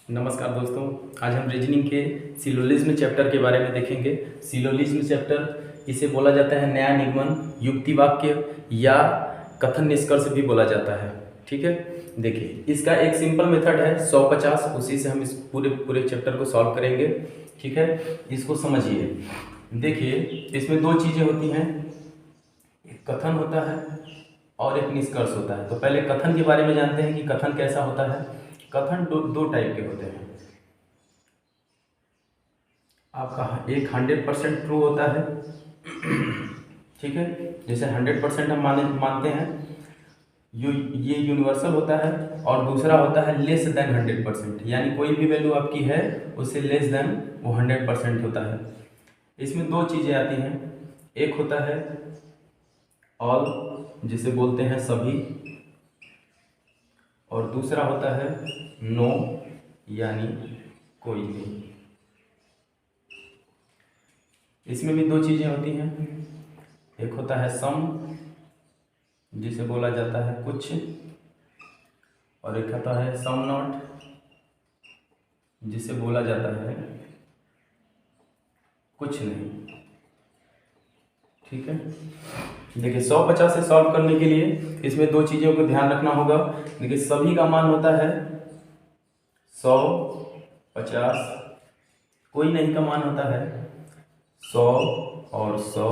नमस्कार दोस्तों। आज हम रीजनिंग के सिलोजिज्म चैप्टर के बारे में देखेंगे। सिलोजिज्म चैप्टर इसे बोला जाता है न्याय निगमन, युक्ति वाक्य या कथन निष्कर्ष भी बोला जाता है। ठीक है, देखिए इसका एक सिंपल मेथड है 150, उसी से हम इस पूरे पूरे चैप्टर को सॉल्व करेंगे। ठीक है, इसको समझिए। देखिए इसमें दो चीज़ें होती हैं, एक कथन होता है और एक निष्कर्ष होता है। तो पहले कथन के बारे में जानते हैं कि कथन कैसा होता है। कथन दो टाइप के होते हैं। आपका एक 100% ट्रू होता है, ठीक है, जैसे 100% हम मानते हैं, ये यूनिवर्सल होता है। और दूसरा होता है लेस देन 100%, यानी कोई भी वैल्यू आपकी है उससे लेस देन वो 100% होता है। इसमें दो चीज़ें आती हैं, एक होता है ऑल, जिसे बोलते हैं सभी, और दूसरा होता है नो, यानी कोई नहीं। इसमें भी दो चीज़ें होती हैं, एक होता है सम, जिसे बोला जाता है कुछ, और एक होता है सम नॉट, जिसे बोला जाता है कुछ नहीं। ठीक है, देखिए 150 से सॉल्व करने के लिए इसमें दो चीज़ों को ध्यान रखना होगा। देखिए सभी का मान होता है 100, 50, कोई नहीं का मान होता है 100 और 100,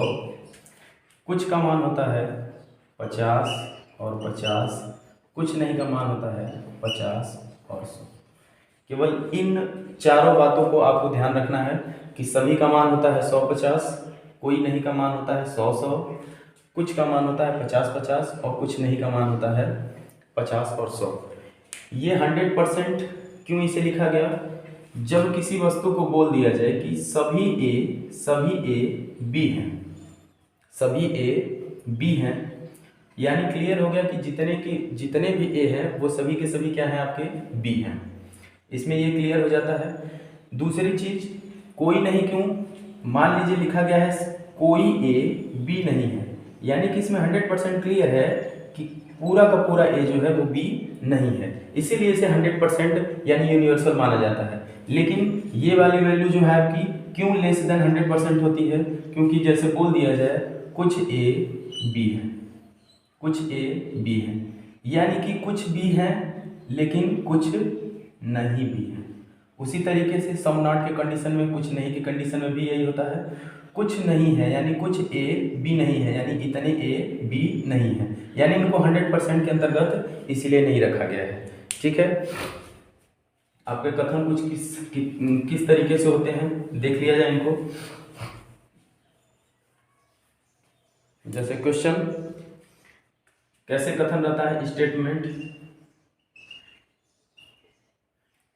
कुछ का मान होता है 50 और 50, कुछ नहीं का मान होता है 50 और 100। केवल इन चारों बातों को आपको ध्यान रखना है कि सभी का मान होता है 100-50, कोई नहीं का मान होता है 100-100, कुछ का मान होता है 50-50 और कुछ नहीं का मान होता है 50 और 100। ये 100% क्यों इसे लिखा गया? जब किसी वस्तु को बोल दिया जाए कि सभी ए बी हैं, सभी ए बी हैं, यानी क्लियर हो गया कि जितने भी ए हैं वो सभी के सभी क्या हैं, आपके बी हैं। इसमें ये क्लियर हो जाता है। दूसरी चीज, कोई नहीं क्यों? मान लीजिए लिखा गया है कोई ए बी नहीं है, यानी कि इसमें 100% क्लियर है कि पूरा का पूरा ए जो है वो बी नहीं है, इसीलिए इसे 100% यानी यूनिवर्सल माना जाता है। लेकिन ये वाली वैल्यू जो है आपकी क्यों लेस देन 100% होती है? क्योंकि जैसे बोल दिया जाए कुछ ए बी है, कुछ ए बी है, यानी कि कुछ बी है लेकिन कुछ नहीं भी है। उसी तरीके से सम नॉट के कंडीशन में, कुछ नहीं की कंडीशन में भी यही होता है, कुछ नहीं है यानी कुछ ए बी नहीं है, यानी इतने ए बी नहीं है, यानी इनको 100% के अंतर्गत इसीलिए नहीं रखा गया है। ठीक है, आपके कथन कुछ किस तरीके से होते हैं देख लिया जाए इनको। जैसे क्वेश्चन, कैसे कथन रहता है? स्टेटमेंट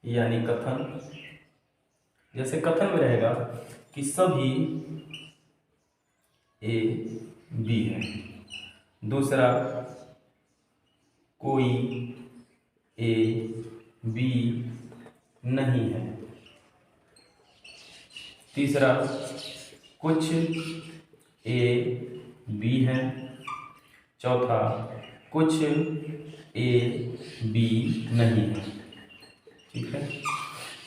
यानी कथन। जैसे कथन में रहेगा कि सभी ए बी है। दूसरा, कोई ए बी नहीं है। तीसरा, कुछ ए बी है। चौथा, कुछ ए बी नहीं है। ठीक है,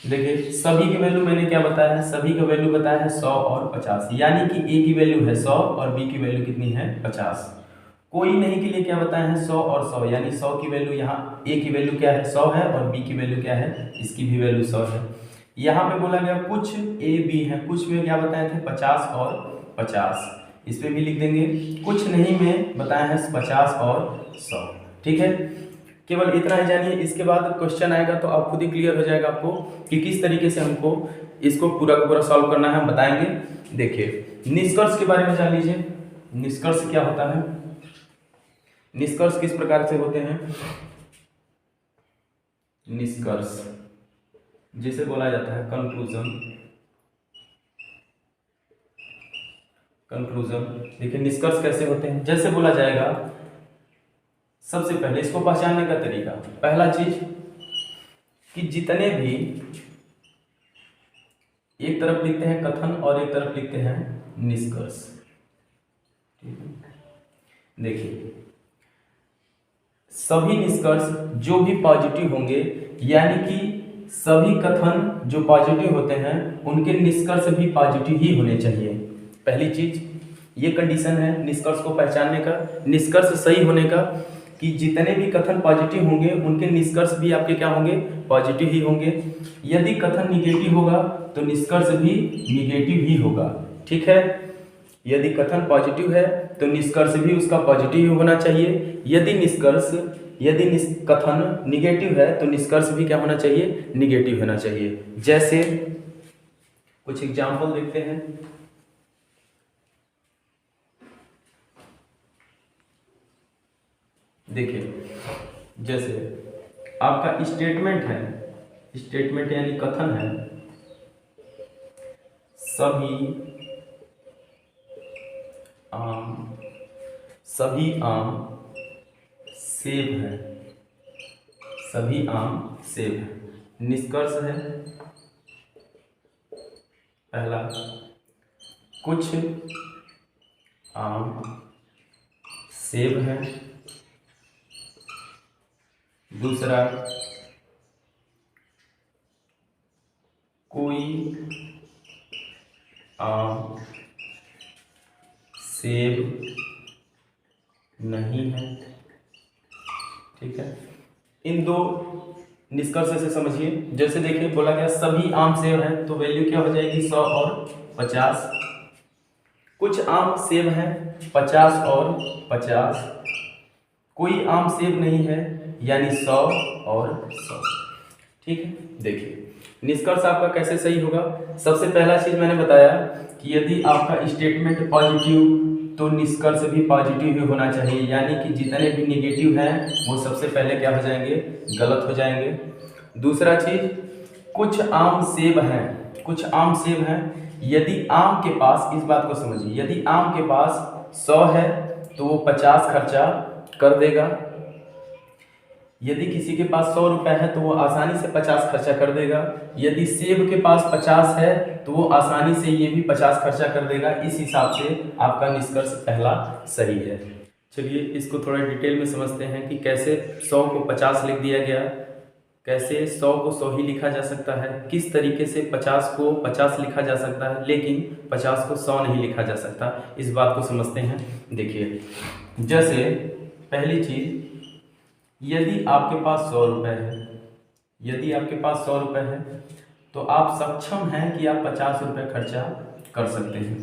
देखिए सभी की वैल्यू मैंने क्या बताया है? सभी का वैल्यू बताया है 100 और 50, यानी कि ए की वैल्यू है 100 और बी की वैल्यू कितनी है? 50। कोई नहीं के लिए क्या बताया है? 100 और 100, यानी 100 की वैल्यू, यहाँ ए की वैल्यू क्या है? 100 है, और बी की वैल्यू क्या है? इसकी भी वैल्यू 100 है। यहाँ पे बोला गया कुछ ए बी है, कुछ में क्या बताए थे? 50 और 50, इस पे भी लिख देंगे। कुछ नहीं में बताया है 50 और 100। ठीक है, केवल इतना ही जानिए। इसके बाद क्वेश्चन आएगा तो आप खुद ही क्लियर हो जाएगा आपको कि किस तरीके से हमको इसको पूरा का पूरा सॉल्व करना है, हम बताएंगे। देखिए निष्कर्ष के बारे में जान लीजिए। निष्कर्ष क्या होता है? निष्कर्ष किस प्रकार से होते हैं? निष्कर्ष जिसे बोला जाता है कंक्लूजन। कंक्लूजन, देखिए निष्कर्ष कैसे होते हैं? जैसे बोला जाएगा, सबसे पहले इसको पहचानने का तरीका, पहला चीज कि जितने भी, एक तरफ लिखते हैं कथन और एक तरफ लिखते हैं निष्कर्ष। ठीक है, देखिए सभी निष्कर्ष जो भी पॉजिटिव होंगे, यानी कि सभी कथन जो पॉजिटिव होते हैं उनके निष्कर्ष भी पॉजिटिव ही होने चाहिए। पहली चीज ये कंडीशन है निष्कर्ष को पहचानने का, निष्कर्ष सही होने का, कि जितने भी कथन पॉजिटिव होंगे उनके निष्कर्ष भी आपके क्या होंगे, पॉजिटिव ही होंगे। यदि कथन निगेटिव होगा तो निष्कर्ष भी निगेटिव ही होगा। ठीक है, यदि कथन पॉजिटिव है तो निष्कर्ष भी उसका पॉजिटिव ही होना चाहिए। यदि कथन निगेटिव है तो निष्कर्ष भी क्या होना चाहिए, निगेटिव होना चाहिए। जैसे कुछ एग्जाम्पल देखते हैं। देखिए, जैसे आपका स्टेटमेंट है, स्टेटमेंट यानी कथन है, सभी आम सेब है, सभी आम सेब है। निष्कर्ष है पहला, कुछ आम सेब है। दूसरा, कोई आम सेब नहीं है। ठीक है, इन दो निष्कर्ष से समझिए। जैसे देखिए बोला गया सभी आम सेब है तो वैल्यू क्या हो जाएगी, 100 और 50। कुछ आम सेब है, 50 और 50। कोई आम सेब नहीं है यानी 100 और 100। ठीक है, देखिए निष्कर्ष आपका कैसे सही होगा। सबसे पहला चीज मैंने बताया कि यदि आपका स्टेटमेंट पॉजिटिव तो निष्कर्ष भी पॉजिटिव ही होना चाहिए, यानी कि जितने भी निगेटिव हैं वो सबसे पहले क्या हो जाएंगे, गलत हो जाएंगे। दूसरा चीज, कुछ आम सेब हैं, कुछ आम सेब हैं। यदि आम के पास, इस बात को समझिए, यदि आम के पास 100 है तो वो 50 खर्चा कर देगा। यदि किसी के पास 100 रुपये है तो वो आसानी से 50 खर्चा कर देगा। यदि सेब के पास 50 है तो वो आसानी से ये भी 50 खर्चा कर देगा। इस हिसाब से आपका निष्कर्ष पहला सही है। चलिए इसको थोड़ा डिटेल में समझते हैं कि कैसे 100 को 50 लिख दिया गया, कैसे 100 को 100 ही लिखा जा सकता है, किस तरीके से 50 को 50 लिखा जा सकता है लेकिन 50 को 100 नहीं लिखा जा सकता, इस बात को समझते हैं। देखिए, जैसे पहली चीज, यदि आपके पास 100 रुपये है, यदि आपके पास 100 रुपये है तो आप सक्षम हैं कि आप 50 रुपये खर्चा कर सकते हैं।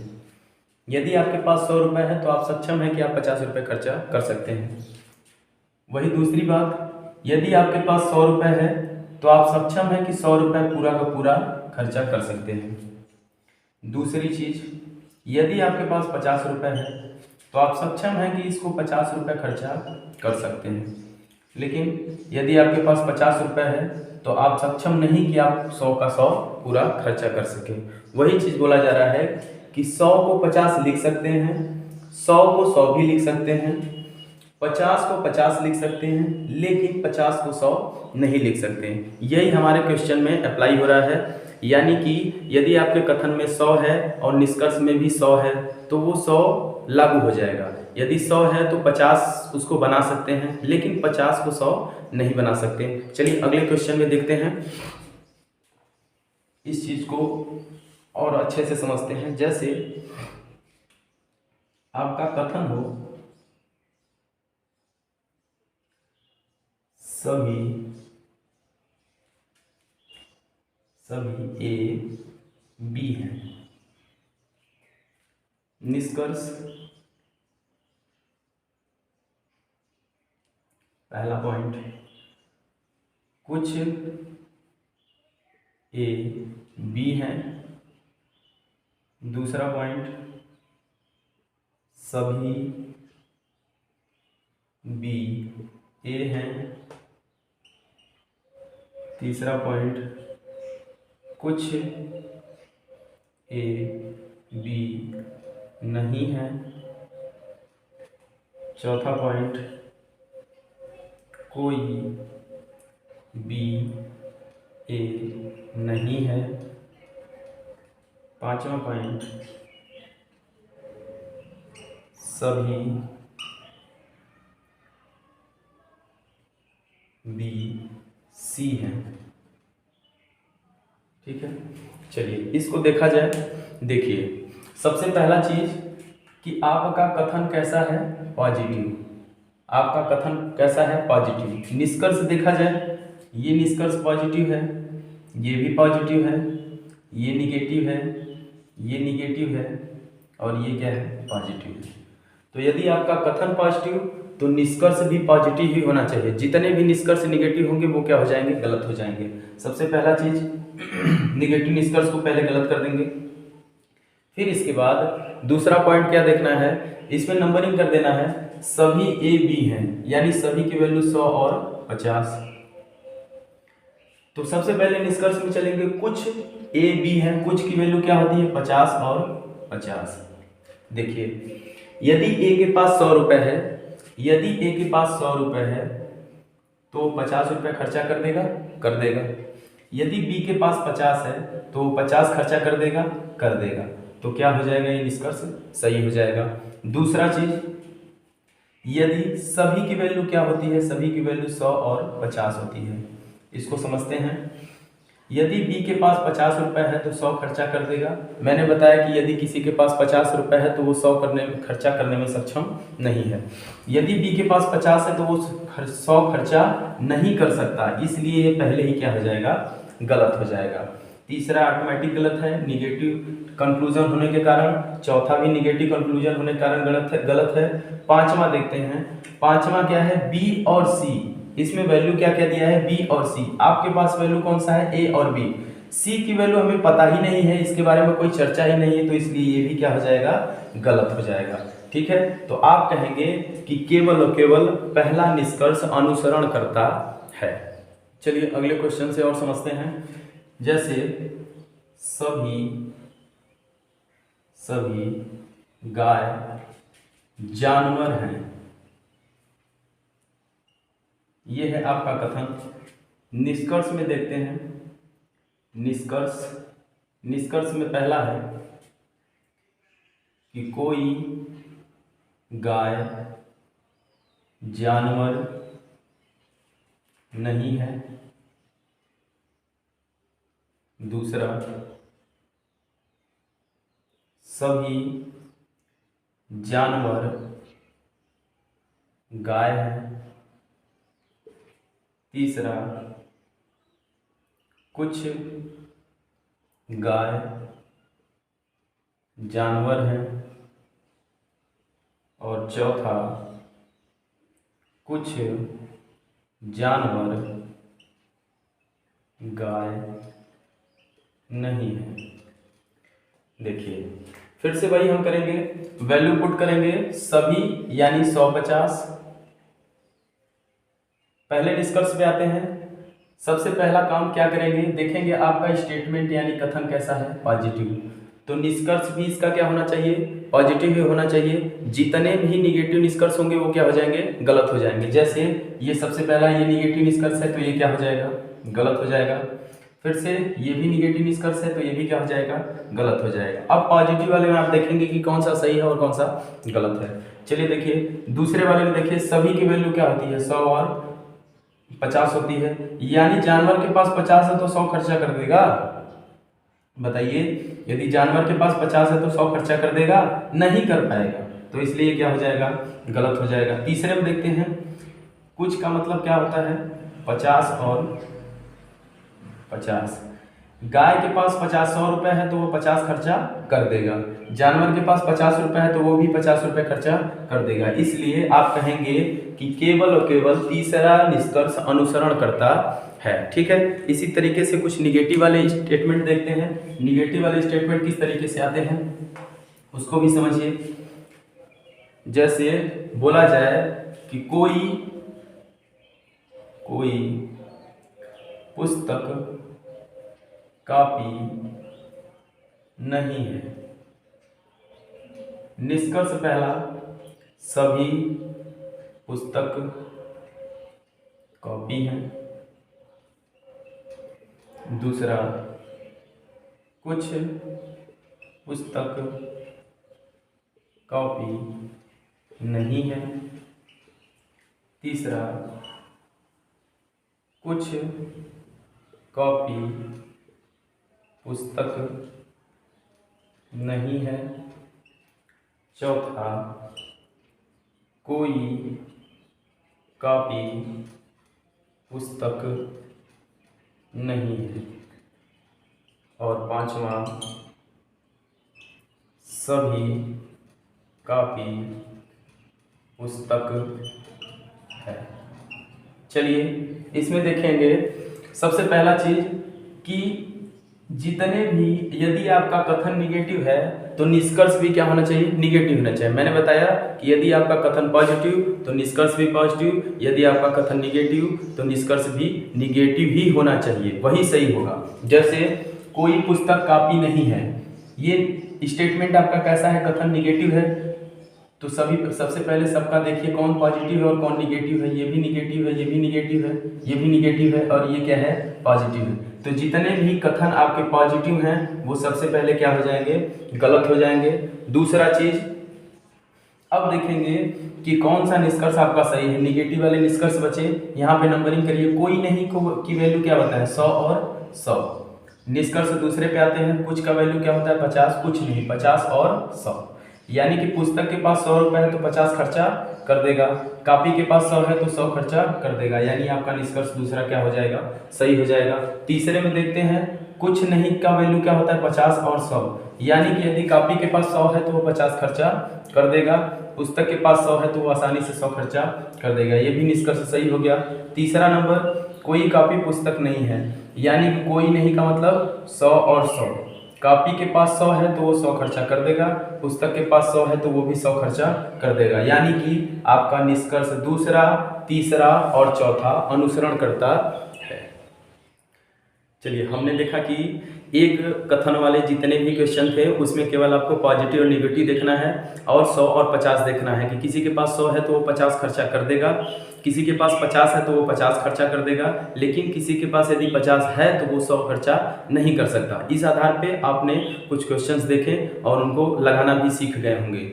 यदि आपके पास 100 रुपये है तो आप सक्षम हैं कि आप 50 रुपये खर्चा कर सकते हैं। वही दूसरी बात, यदि आपके पास 100 रुपये है तो आप सक्षम हैं कि 100 रुपये पूरा का पूरा खर्चा कर सकते हैं। दूसरी चीज, यदि आपके पास 50 रुपये है तो आप सक्षम हैं कि इसको 50 रुपये खर्चा कर सकते हैं। लेकिन यदि आपके पास 50 रुपये है तो आप सक्षम नहीं कि आप 100 का 100 पूरा खर्चा कर सकें। वही चीज़ बोला जा रहा है कि 100 को 50 लिख सकते हैं, 100 को 100 भी लिख सकते हैं, 50 को 50 लिख सकते हैं लेकिन 50 को 100 नहीं लिख सकते हैं। यही हमारे क्वेश्चन में अप्लाई हो रहा है, यानी कि यदि आपके कथन में 100 है और निष्कर्ष में भी 100 है तो वो 100 लागू हो जाएगा। यदि 100 है तो 50 उसको बना सकते हैं लेकिन 50 को 100 नहीं बना सकते। चलिए अगले क्वेश्चन में देखते हैं, इस चीज को और अच्छे से समझते हैं। जैसे आपका कथन हो, सभी ए बी हैं। निष्कर्ष, पहला पॉइंट, कुछ ए बी हैं। दूसरा पॉइंट, सभी बी ए हैं। तीसरा पॉइंट, कुछ ए बी नहीं है। चौथा पॉइंट, कोई बी ए नहीं है। पांचवा पॉइंट, सभी बी सी हैं। ठीक है, चलिए इसको देखा जाए। देखिए सबसे पहला चीज कि आपका कथन कैसा है, पॉजिटिव। आपका कथन कैसा है, पॉजिटिव। निष्कर्ष देखा जाए, ये निष्कर्ष पॉजिटिव है, ये भी पॉजिटिव है, ये निगेटिव है, ये निगेटिव है, और ये क्या है, पॉजिटिव है। तो यदि आपका कथन पॉजिटिव तो निष्कर्ष भी पॉजिटिव ही होना चाहिए। जितने भी निष्कर्ष निगेटिव होंगे वो क्या हो जाएंगे, गलत हो जाएंगे। सबसे पहला चीज निगेटिव निष्कर्ष को पहले गलत कर देंगे। फिर इसके बाद दूसरा पॉइंट क्या देखना है, इसमें नंबरिंग कर देना है। सभी ए बी हैं, यानी सभी की वैल्यू 100 और 50। तो सबसे पहले निष्कर्ष में चलेंगे, कुछ ए बी है, कुछ की वैल्यू क्या होती है, 50 और 50। देखिए यदि ए के पास 100 रुपए है, यदि ए के पास 100 रुपए है तो 50 रुपये खर्चा कर देगा, कर देगा। यदि बी के पास 50 है तो 50 खर्चा कर देगा, कर देगा। तो क्या हो जाएगा, ये निष्कर्ष सही हो जाएगा। दूसरा चीज, यदि सभी की वैल्यू क्या होती है, सभी की वैल्यू 100 और 50 होती है। इसको समझते हैं। यदि बी के पास 50 रुपए है तो 100 खर्चा कर देगा। मैंने बताया कि यदि किसी के पास 50 रुपए है तो वो 100 खर्चा करने में सक्षम नहीं है। यदि बी के पास 50 है तो वो 100 खर्चा नहीं कर सकता, इसलिए ये पहले ही क्या हो जाएगा, गलत हो जाएगा। तीसरा ऑटोमेटिक गलत है, निगेटिव कंक्लूजन होने के कारण। चौथा भी निगेटिव कंक्लूजन होने के कारण गलत है। पांचवा देखते हैं, पांचवा क्या है, बी और सी। इसमें वैल्यू क्या क्या दिया है, बी और सी। आपके पास वैल्यू कौन सा है, ए और बी। सी की वैल्यू हमें पता ही नहीं है, इसके बारे में कोई चर्चा ही नहीं है, तो इसलिए ये भी क्या हो जाएगा, गलत हो जाएगा। ठीक है, तो आप कहेंगे कि केवल और केवल पहला निष्कर्ष अनुसरण करता है। चलिए अगले क्वेश्चन से और समझते हैं। जैसे सभी गाय जानवर हैं, ये है आपका कथन। निष्कर्ष में देखते हैं, निष्कर्ष में पहला है कि कोई गाय जानवर नहीं है। दूसरा, सभी जानवर गाय है। तीसरा, कुछ गाय जानवर हैं। और चौथा, कुछ जानवर गाय नहीं है। देखिए फिर से वही हम करेंगे, वैल्यू पुट करेंगे, सभी यानी 150। पहले निष्कर्ष पे आते हैं। सबसे पहला काम क्या करेंगे, देखेंगे आपका स्टेटमेंट यानी कथन कैसा है, पॉजिटिव। तो निष्कर्ष भी इसका क्या होना चाहिए, पॉजिटिव ही होना चाहिए। जितने भी निगेटिव निष्कर्ष होंगे वो क्या हो जाएंगे, गलत हो जाएंगे। जैसे ये सबसे पहला ये निगेटिव निष्कर्ष है तो ये क्या हो जाएगा, गलत हो जाएगा। फिर से ये भी निगेटिव निष्कर्ष है तो ये भी क्या हो जाएगा, गलत हो जाएगा। अब पॉजिटिव वाले में आप देखेंगे कि कौन सा सही है और कौन सा गलत है। चलिए देखिए दूसरे वाले में, देखिए सभी की वैल्यू क्या होती है, 100 और 50 होती है। यानी जानवर के पास 50 है तो 100 खर्चा कर देगा। बताइए, यदि जानवर के पास 50 है तो 100 खर्चा कर देगा, नहीं कर पाएगा, तो इसलिए क्या हो जाएगा, गलत हो जाएगा। तीसरे में देखते हैं, कुछ का मतलब क्या होता है, 50 और 50। गाय के पास 100 रुपए है तो वो 50 खर्चा कर देगा। जानवर के पास 50 रुपए है तो वो भी 50 रुपए खर्चा कर देगा। इसलिए आप कहेंगे कि केवल और केवल तीसरा निष्कर्ष अनुसरण करता है। ठीक है, इसी तरीके से कुछ निगेटिव वाले स्टेटमेंट देखते हैं। निगेटिव वाले स्टेटमेंट किस तरीके से आते हैं उसको भी समझिए। जैसे बोला जाए कि कोई पुस्तक कॉपी नहीं है। निष्कर्ष पहला, सभी पुस्तक कॉपी हैं। दूसरा, कुछ पुस्तक कॉपी नहीं है। तीसरा, कुछ कॉपी पुस्तक नहीं है। चौथा, कोई कॉपी पुस्तक नहीं है। और पांचवा, सभी कॉपी पुस्तक है। चलिए इसमें देखेंगे सबसे पहला चीज कि जितने भी, यदि आपका कथन निगेटिव है तो निष्कर्ष भी क्या होना चाहिए, निगेटिव होना चाहिए। मैंने बताया कि यदि आपका कथन पॉजिटिव तो निष्कर्ष भी पॉजिटिव, यदि आपका कथन निगेटिव तो निष्कर्ष भी निगेटिव ही होना चाहिए, वही सही होगा। जैसे कोई पुस्तक कॉपी नहीं है, ये स्टेटमेंट आपका कैसा है, कथन निगेटिव है। तो सबसे पहले सबका देखिए कौन पॉजिटिव है और कौन निगेटिव है। ये भी निगेटिव है, ये भी निगेटिव है, ये भी निगेटिव है और ये क्या है, पॉजिटिव है। तो जितने भी कथन आपके पॉजिटिव हैं वो सबसे पहले क्या हो जाएंगे, गलत हो जाएंगे। दूसरा चीज, अब देखेंगे कि कौन सा निष्कर्ष आपका सही है। निगेटिव वाले निष्कर्ष बचे, यहाँ पे नंबरिंग करिए। कोई नहीं की वैल्यू क्या होता है, 100 और 100। निष्कर्ष दूसरे पे आते हैं, कुछ का वैल्यू क्या होता है, 50, कुछ नहीं, 50 और 100। यानी कि पुस्तक के पास 100 रुपये है तो 50 खर्चा कर देगा, कॉपी के पास 100 है तो 100 खर्चा कर देगा, यानी आपका निष्कर्ष दूसरा क्या हो जाएगा, सही हो जाएगा। तीसरे में देखते हैं, कुछ नहीं का वैल्यू क्या होता है, 50 और 100, यानी कि यदि कॉपी के पास 100 है तो वो 50 खर्चा कर देगा, पुस्तक के पास 100 है तो वो आसानी से 100 खर्चा कर देगा, ये भी निष्कर्ष सही हो गया। तीसरा नंबर, कोई कॉपी पुस्तक नहीं है, यानी कि कोई नहीं का मतलब 100 और 100। कॉपी के पास 100 है तो वो 100 खर्चा कर देगा, पुस्तक के पास 100 है तो वो भी 100 खर्चा कर देगा, यानी कि आपका निष्कर्ष दूसरा, तीसरा और चौथा अनुसरण करता है। चलिए हमने देखा कि एक कथन वाले जितने भी क्वेश्चन थे उसमें केवल आपको पॉजिटिव और निगेटिव देखना है और 100 और 50 देखना है कि किसी के पास 100 है तो वो 50 खर्चा कर देगा, किसी के पास 50 है तो वो 50 खर्चा कर देगा, लेकिन किसी के पास यदि 50 है तो वो 100 खर्चा नहीं कर सकता। इस आधार पे आपने कुछ क्वेश्चंस देखे और उनको लगाना भी सीख गए होंगे।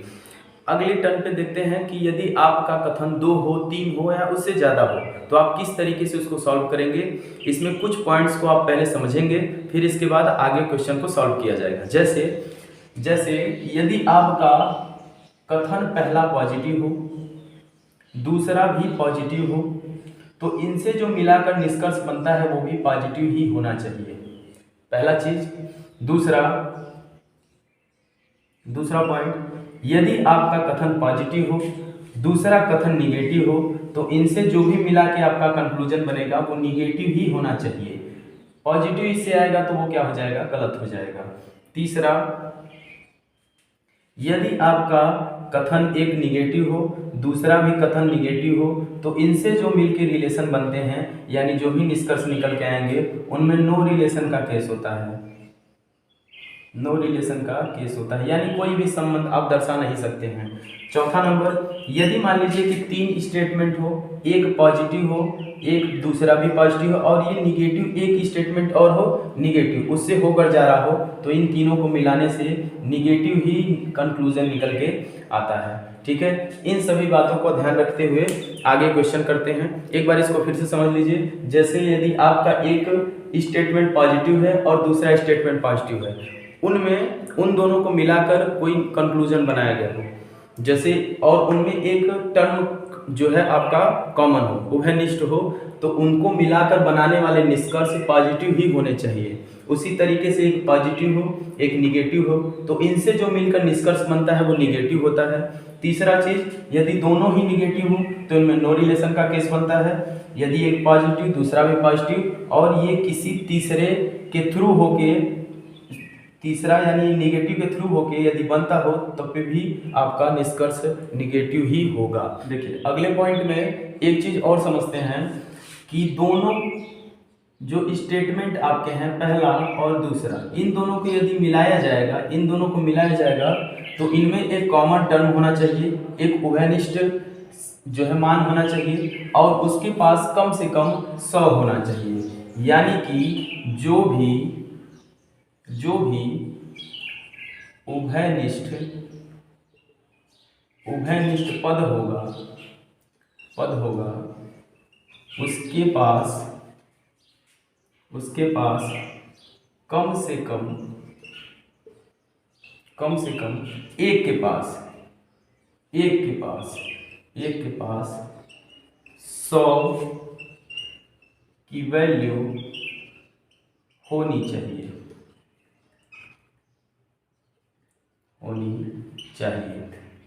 अगले टर्न पे देखते हैं कि यदि आपका कथन 2 हो, 3 हो या उससे ज़्यादा हो तो आप किस तरीके से उसको सॉल्व करेंगे। इसमें कुछ पॉइंट्स को आप पहले समझेंगे, फिर इसके बाद आगे क्वेश्चन को सॉल्व किया जाएगा। जैसे यदि आपका कथन पहला पॉजिटिव हो, दूसरा भी पॉजिटिव हो, तो इनसे जो मिलाकर निष्कर्ष बनता है वो भी पॉजिटिव ही होना चाहिए, पहला चीज। दूसरा पॉइंट, यदि आपका कथन पॉजिटिव हो, दूसरा कथन निगेटिव हो, तो इनसे जो भी मिला के आपका कंक्लूजन बनेगा वो निगेटिव ही होना चाहिए। पॉजिटिव इससे आएगा तो वो क्या हो जाएगा, गलत हो जाएगा। तीसरा, यदि आपका कथन एक निगेटिव हो, दूसरा भी कथन निगेटिव हो, तो इनसे जो मिलके रिलेशन बनते हैं यानी जो भी निष्कर्ष निकल के आएंगे उनमें नो रिलेशन का केस होता है, नो रिलेशन का केस होता है, यानी कोई भी संबंध आप दर्शा नहीं सकते हैं। चौथा नंबर, यदि मान लीजिए कि 3 स्टेटमेंट हो, एक पॉजिटिव हो, एक दूसरा भी पॉजिटिव हो और ये निगेटिव, एक स्टेटमेंट और हो निगेटिव, उससे होकर जा रहा हो, तो इन तीनों को मिलाने से निगेटिव ही कंक्लूजन निकल के आता है। ठीक है, इन सभी बातों को ध्यान रखते हुए आगे क्वेश्चन करते हैं। एक बार इसको फिर से समझ लीजिए। जैसे यदि आपका एक स्टेटमेंट पॉजिटिव है और दूसरा स्टेटमेंट पॉजिटिव है, उन दोनों को मिलाकर कोई कंक्लूजन बनाया गया हो, जैसे और उनमें एक टर्म जो है आपका कॉमन हो, उभयनिष्ठ हो, तो उनको मिलाकर बनाने वाले निष्कर्ष पॉजिटिव ही होने चाहिए। उसी तरीके से एक पॉजिटिव हो, एक निगेटिव हो, तो इनसे जो मिलकर निष्कर्ष बनता है वो निगेटिव होता है। तीसरा चीज, यदि दोनों ही निगेटिव हो तो इनमें नो रिलेशन का केस बनता है। यदि एक पॉजिटिव दूसरा भी पॉजिटिव और ये किसी तीसरे के थ्रू होके, तीसरा यानी निगेटिव के थ्रू होके यदि बनता हो तब पे भी आपका निष्कर्ष निगेटिव ही होगा। देखिए अगले पॉइंट में एक चीज और समझते हैं कि दोनों जो स्टेटमेंट आपके हैं पहला और दूसरा, इन दोनों को यदि मिलाया जाएगा तो इनमें एक कॉमन टर्म होना चाहिए, एक उभयनिष्ठ जो है मान होना चाहिए और उसके पास कम से कम 100 होना चाहिए, यानी कि जो भी उभयनिष्ठ पद होगा उसके पास कम से कम एक के पास 100 की वैल्यू होनी चाहिए।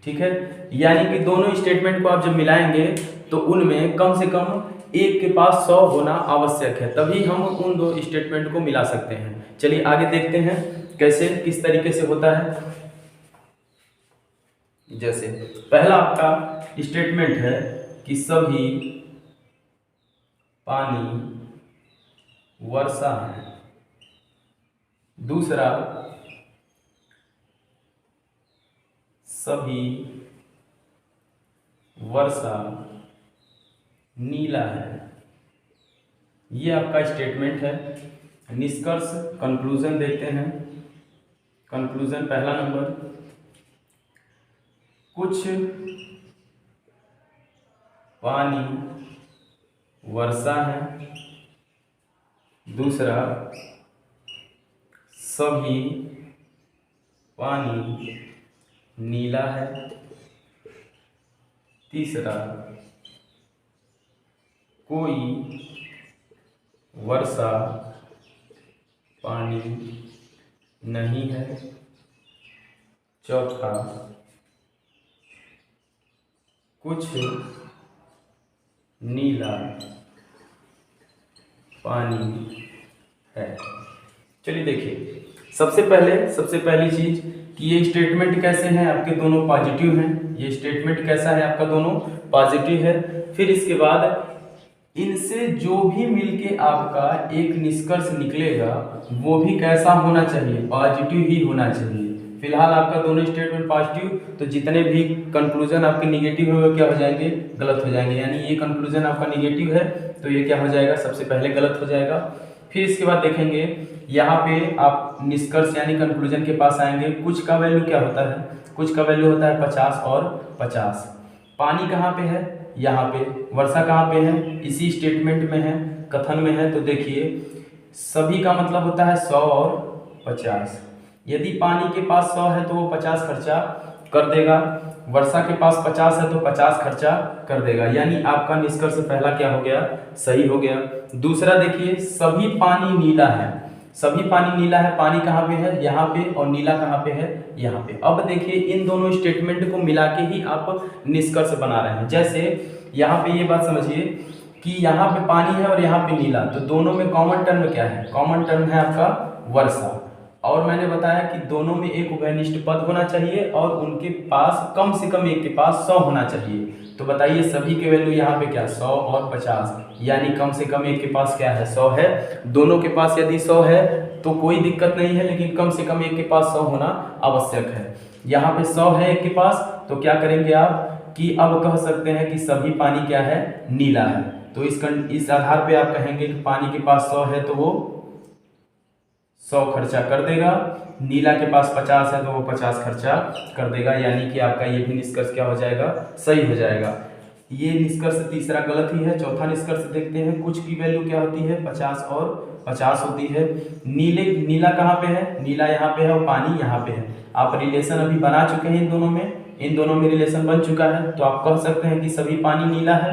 ठीक है, यानी कि दोनों स्टेटमेंट को आप जब मिलाएंगे तो उनमें कम से कम एक के पास 100 होना आवश्यक है, तभी हम उन दो स्टेटमेंट को मिला सकते हैं। चलिए आगे देखते हैं कैसे, किस तरीके से होता है। जैसे पहला आपका स्टेटमेंट है कि सभी पानी वर्षा है। दूसरा, सभी वर्षा नीला है। ये आपका स्टेटमेंट है। निष्कर्ष कंक्लूजन देखते हैं। कंक्लूजन पहला नंबर, कुछ पानी वर्षा है। दूसरा, सभी पानी नीला है। तीसरा, कोई वर्षा पानी नहीं है। चौथा, कुछ नीला पानी है। चलिए देखिए, सबसे पहली चीज कि ये स्टेटमेंट कैसे हैं, आपके दोनों पॉजिटिव हैं। ये स्टेटमेंट कैसा है, आपका दोनों पॉजिटिव है। फिर इसके बाद इनसे जो भी मिलके आपका एक निष्कर्ष निकलेगा वो भी कैसा होना चाहिए, पॉजिटिव ही होना चाहिए। फिलहाल आपका दोनों स्टेटमेंट पॉजिटिव, तो जितने भी कंक्लूजन आपके निगेटिव है वो क्या हो जाएंगे, गलत हो जाएंगे। यानी ये कंक्लूजन आपका निगेटिव है तो ये क्या हो जाएगा, सबसे पहले गलत हो जाएगा। फिर इसके बाद देखेंगे यहाँ पे आप निष्कर्ष यानी कंक्लूजन के पास आएंगे। कुछ का वैल्यू क्या होता है, कुछ का वैल्यू होता है 50 और 50। पानी कहाँ पे है, यहाँ पे। वर्षा कहाँ पे है, इसी स्टेटमेंट में है, कथन में है। तो देखिए सभी का मतलब होता है 100 और 50। यदि पानी के पास 100 है तो वो 50 खर्चा कर देगा, वर्षा के पास 50 है तो 50 खर्चा कर देगा। यानी आपका निष्कर्ष पहला क्या हो गया, सही हो गया। दूसरा देखिए, सभी पानी नीला है। सभी पानी नीला है, पानी कहाँ पे है, यहाँ पे, और नीला कहाँ पे है, यहाँ पे। अब देखिए इन दोनों स्टेटमेंट को मिला के ही आप निष्कर्ष बना रहे हैं। जैसे यहाँ पे ये बात समझिए कि यहाँ पे पानी है और यहाँ पे नीला, तो दोनों में कॉमन टर्म क्या है, कॉमन टर्म है आपका वर्षा। और मैंने बताया कि दोनों में एक उभयनिष्ठ पद होना चाहिए और उनके पास कम से कम एक के पास 100 होना चाहिए। तो बताइए सभी के वैल्यू यहाँ पे क्या, 100 और 50, यानी कम से कम एक के पास क्या है, 100 है। दोनों के पास यदि 100 है तो कोई दिक्कत नहीं है, लेकिन कम से कम एक के पास 100 होना आवश्यक है। यहाँ पे 100 है एक के पास, तो क्या करेंगे आप कि अब कह सकते हैं कि सभी पानी क्या है, नीला है। तो इस आधार पे आप कहेंगे कि पानी के पास 100 है तो वो 100 खर्चा कर देगा, नीला के पास 50 है तो वो 50 खर्चा कर देगा। यानी कि आपका ये भी निष्कर्ष क्या हो जाएगा, सही हो जाएगा। ये निष्कर्ष तीसरा गलत ही है। चौथा निष्कर्ष देखते हैं, कुछ की वैल्यू क्या होती है, 50 और 50 होती है। नीला कहाँ पे है, नीला यहाँ पे है और पानी यहाँ पे है। आप रिलेशन अभी बना चुके हैं इन दोनों में रिलेशन बन चुका है। तो आप कह सकते हैं कि सभी पानी नीला है,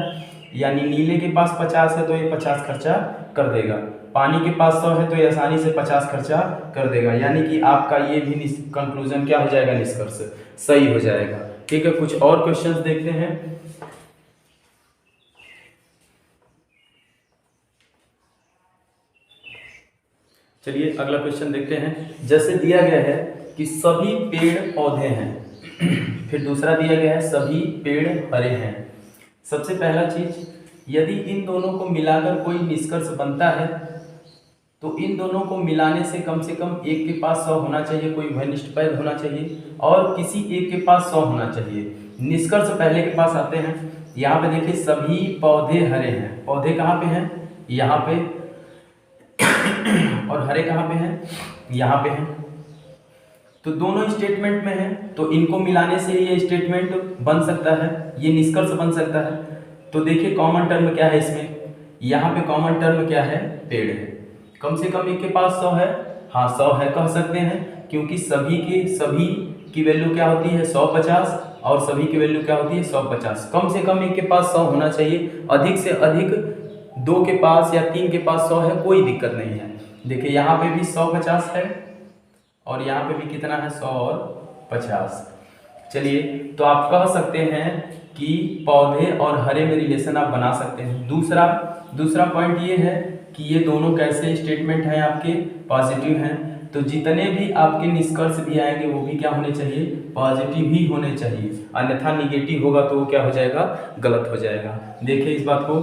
यानी नीले के पास 50 है तो ये 50 खर्चा कर देगा। पानी के पास 100 है तो ये आसानी से 50 खर्चा कर देगा। यानी कि आपका ये भी कंक्लूजन क्या हो जाएगा, निष्कर्ष सही हो जाएगा। ठीक है, कुछ और क्वेश्चंस देखते हैं। चलिए अगला क्वेश्चन देखते हैं। जैसे दिया गया है कि सभी पेड़ पौधे हैं, फिर दूसरा दिया गया है सभी पेड़ हरे हैं। सबसे पहला चीज, यदि इन दोनों को मिलाकर कोई निष्कर्ष बनता है तो इन दोनों को मिलाने से कम एक के पास 100 होना चाहिए, कोई उभयनिष्ठ पद होना चाहिए, और किसी एक के पास 100 होना चाहिए। निष्कर्ष पहले के पास आते हैं। यहाँ पे देखिए सभी पौधे हरे हैं। पौधे कहाँ पे हैं, यहाँ पे, और हरे कहाँ पे हैं, यहाँ पे हैं। तो दोनों स्टेटमेंट में है तो इनको मिलाने से ये स्टेटमेंट बन सकता है, ये निष्कर्ष बन सकता है। तो देखिए कॉमन टर्म क्या है इसमें, यहाँ पे कॉमन टर्म क्या है, पेड़ है। कम से कम एक के पास 100 है, हाँ 100 है कह सकते हैं, क्योंकि सभी की वैल्यू क्या होती है 150 और सभी की वैल्यू क्या होती है 150। कम से कम एक के पास 100 होना चाहिए, अधिक से अधिक 2 के पास या 3 के पास 100 है, कोई दिक्कत नहीं है। देखिए यहाँ पे भी 150 है और यहाँ पे भी कितना है 100 और 50। चलिए तो आप कह सकते हैं कि पौधे और हरे में रिलेशन आप बना सकते हैं। दूसरा पॉइंट ये है कि ये दोनों कैसे स्टेटमेंट हैं आपके पॉजिटिव हैं, तो जितने भी आपके निष्कर्ष भी आएंगे वो भी क्या होने चाहिए पॉजिटिव ही होने चाहिए, अन्यथा निगेटिव होगा तो वो क्या हो जाएगा गलत हो जाएगा। देखिए इस बात को,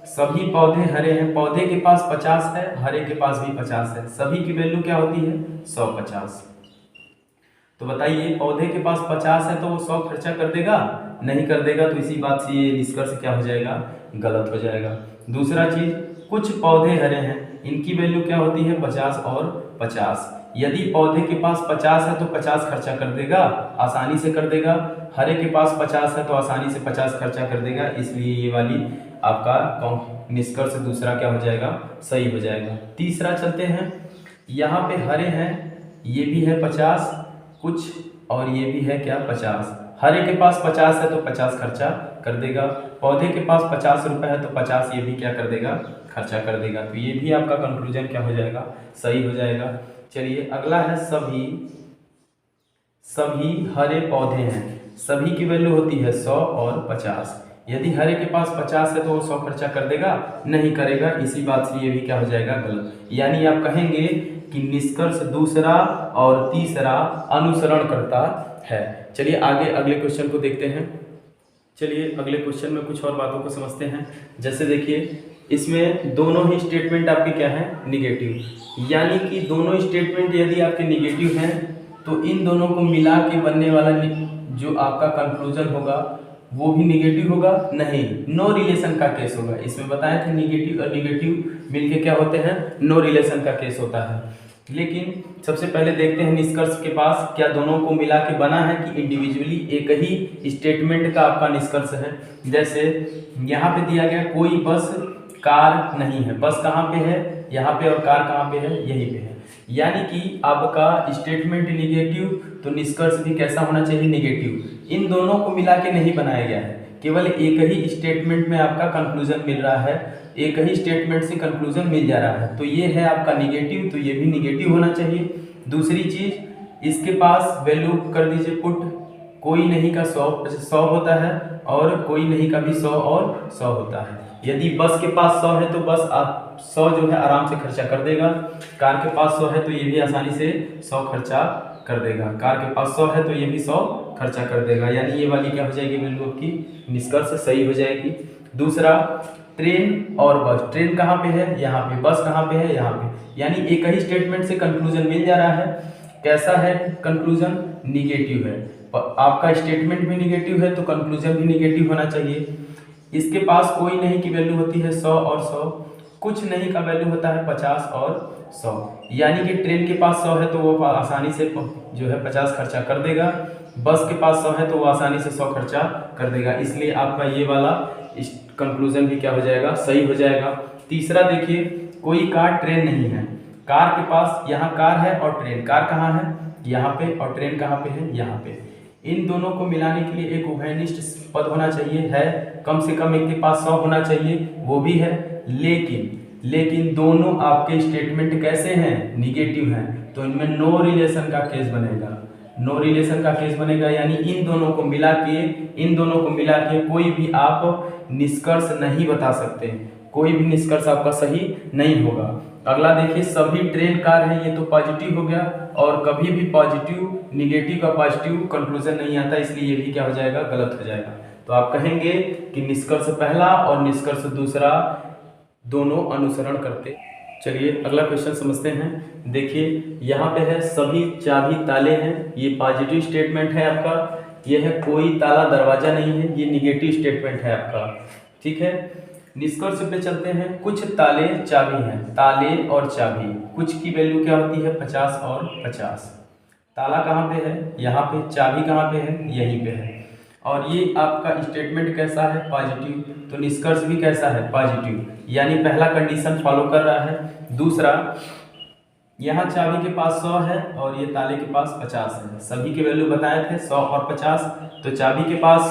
सभी पौधे हरे हैं, पौधे के पास 50 है, हरे के पास भी 50 है, सभी की वैल्यू क्या होती है 150। तो बताइए पौधे के पास 50 है तो वो 100 खर्चा कर देगा नहीं कर देगा, तो इसी बात से ये निष्कर्ष क्या हो जाएगा गलत हो जाएगा। दूसरा चीज, कुछ पौधे हरे हैं, इनकी वैल्यू क्या होती है 50 और 50। यदि पौधे के पास 50 है तो 50 खर्चा कर देगा, आसानी से कर देगा, हरे के पास 50 है तो आसानी से 50 खर्चा कर देगा, इसलिए ये वाली आपका निष्कर्ष दूसरा क्या हो जाएगा सही हो जाएगा। तीसरा चलते हैं, यहाँ पे हरे हैं, ये भी है 50 कुछ और ये भी है क्या 50। हरे के पास 50 है तो 50 खर्चा कर देगा, पौधे के पास 50 रुपये है तो 50 ये भी क्या कर देगा खर्चा कर देगा, तो ये भी आपका कंक्लूजन क्या हो जाएगा सही हो जाएगा। चलिए अगला है सभी हरे पौधे हैं, सभी की वैल्यू होती है 100 और 50। यदि हरे के पास 50 है तो वो 100 खर्चा कर देगा नहीं करेगा, इसी बात से ये भी क्या हो जाएगा गलत। यानी आप कहेंगे कि निष्कर्ष दूसरा और तीसरा अनुसरण करता है। चलिए आगे अगले क्वेश्चन को देखते हैं। चलिए अगले क्वेश्चन में कुछ और बातों को समझते हैं। जैसे देखिए इसमें दोनों ही स्टेटमेंट आपके क्या है निगेटिव, यानी कि दोनों स्टेटमेंट यदि आपके निगेटिव हैं तो इन दोनों को मिला के बनने वाला जो आपका कंक्लूजन होगा वो भी निगेटिव होगा नहीं, नो रिलेशन का केस होगा। इसमें बताया था निगेटिव और निगेटिव मिलके क्या होते हैं नो रिलेशन का केस होता है। लेकिन सबसे पहले देखते हैं निष्कर्ष के पास क्या दोनों को मिला के बना है कि इंडिविजुअली एक ही स्टेटमेंट का आपका निष्कर्ष है। जैसे यहाँ पे दिया गया कोई बस कार नहीं है, बस कहाँ पे है यहाँ पे और कार कहाँ पे है यहीं पे है, यानी कि आपका स्टेटमेंट निगेटिव तो निष्कर्ष भी कैसा होना चाहिए निगेटिव। इन दोनों को मिला के नहीं बनाया गया है, केवल एक ही स्टेटमेंट में आपका कंक्लूजन मिल रहा है, एक ही स्टेटमेंट से कंक्लूजन मिल जा रहा है, तो ये है आपका निगेटिव, तो ये भी निगेटिव होना चाहिए। दूसरी चीज इसके पास वैल्यू कर दीजिए पुट, कोई नहीं का 100 होता है और कोई नहीं का भी 100 और 100 होता है। यदि बस के पास 100 है तो बस आप 100 जो है आराम से खर्चा कर देगा, कार के पास 100 है तो ये भी आसानी से 100 खर्चा कर देगा, कार के पास 100 है तो ये भी 100 खर्चा कर देगा, यानी ये वाली क्या हो जाएगी वैल्यू आपकी निष्कर्ष सही हो जाएगी। दूसरा ट्रेन और बस, ट्रेन कहाँ पे है यहाँ पे, बस कहाँ पे है यहाँ पे, यानी एक ही स्टेटमेंट से कंक्लूजन मिल जा रहा है। कैसा है कंक्लूजन निगेटिव है, आपका स्टेटमेंट भी निगेटिव है तो कंक्लूजन भी निगेटिव होना चाहिए। इसके पास कोई नहीं की वैल्यू होती है 100 और 100, कुछ नहीं का वैल्यू होता है 50 और 100, यानी कि ट्रेन के पास 100 है तो वो आसानी से जो है 50 खर्चा कर देगा, बस के पास 100 है तो वो आसानी से 100 खर्चा कर देगा, इसलिए आपका ये वाला कंक्लूजन भी क्या हो जाएगा सही हो जाएगा। तीसरा देखिए कोई कार ट्रेन नहीं है, कार के पास यहाँ कार है और ट्रेन, कार कहाँ है यहाँ पे और ट्रेन कहाँ पे है यहाँ पे, इन दोनों को मिलाने के लिए एक उभयनिष्ठ पद होना चाहिए, है कम से कम एक के पास 100 होना चाहिए, वो भी है, लेकिन दोनों आपके स्टेटमेंट कैसे हैं निगेटिव हैं, तो इनमें नो रिलेशन का केस बनेगा, नो रिलेशन का केस बनेगा, यानी इन दोनों को मिला के कोई भी आप निष्कर्ष नहीं बता सकते, कोई भी निष्कर्ष आपका सही नहीं होगा। अगला देखिए सभी ट्रेन कार है, ये तो पॉजिटिव हो गया, और कभी भी पॉजिटिव निगेटिव का पॉजिटिव कंक्लूजन नहीं आता, इसलिए ये भी क्या हो जाएगा गलत हो जाएगा। तो आप कहेंगे कि निष्कर्ष पहला और निष्कर्ष दूसरा दोनों अनुसरण करते। चलिए अगला क्वेश्चन समझते हैं। देखिए यहाँ पे है सभी चाबी ताले हैं, ये पॉजिटिव स्टेटमेंट है आपका, ये है कोई ताला दरवाजा नहीं है, ये निगेटिव स्टेटमेंट है आपका, ठीक है। निष्कर्ष पे चलते हैं, कुछ ताले चाबी हैं, ताले और चाबी, कुछ की वैल्यू क्या होती है 50 और 50। ताला कहाँ पे है यहाँ पे, चाबी कहाँ पे है यहीं पे है, और ये आपका स्टेटमेंट कैसा है पॉजिटिव, तो निष्कर्ष भी कैसा है पॉजिटिव, यानी पहला कंडीशन फॉलो कर रहा है। दूसरा यहाँ चाबी के पास 100 है और ये ताले के पास 50 है। सभी के वैल्यू बताए थे 100 और 50। तो चाबी के पास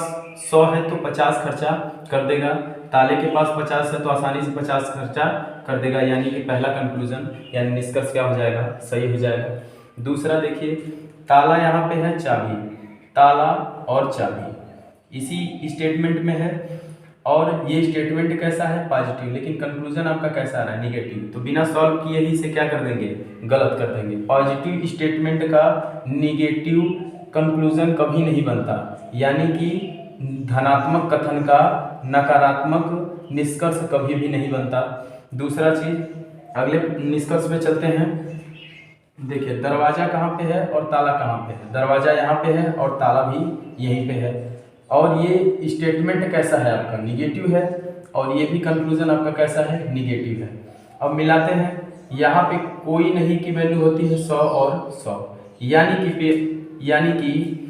100 है तो 50 खर्चा कर देगा, ताले के पास 50 है तो आसानी से 50 खर्चा कर देगा, यानी कि पहला कंक्लूजन यानी निष्कर्ष क्या हो जाएगा, सही हो जाएगा। दूसरा देखिए, ताला यहाँ पे है, चाबी, ताला और चाबी इसी स्टेटमेंट में है और ये स्टेटमेंट कैसा है, पॉजिटिव, लेकिन कंक्लूजन आपका कैसा आ रहा है, निगेटिव। तो बिना सॉल्व किए ही इसे क्या कर देंगे, गलत कर देंगे। पॉजिटिव स्टेटमेंट का निगेटिव कंक्लूजन कभी नहीं बनता, यानी कि धनात्मक कथन का नकारात्मक निष्कर्ष कभी भी नहीं बनता। दूसरा चीज, अगले निष्कर्ष में चलते हैं। देखिए दरवाजा कहाँ पे है और ताला कहाँ पे है, दरवाजा यहाँ पे है और ताला भी यहीं पे है, और ये स्टेटमेंट कैसा है आपका, निगेटिव है, और ये भी कंक्लूजन आपका कैसा है, निगेटिव है। अब मिलाते हैं, यहाँ पे कोई नहीं की वैल्यू होती है 100 और 100, यानी कि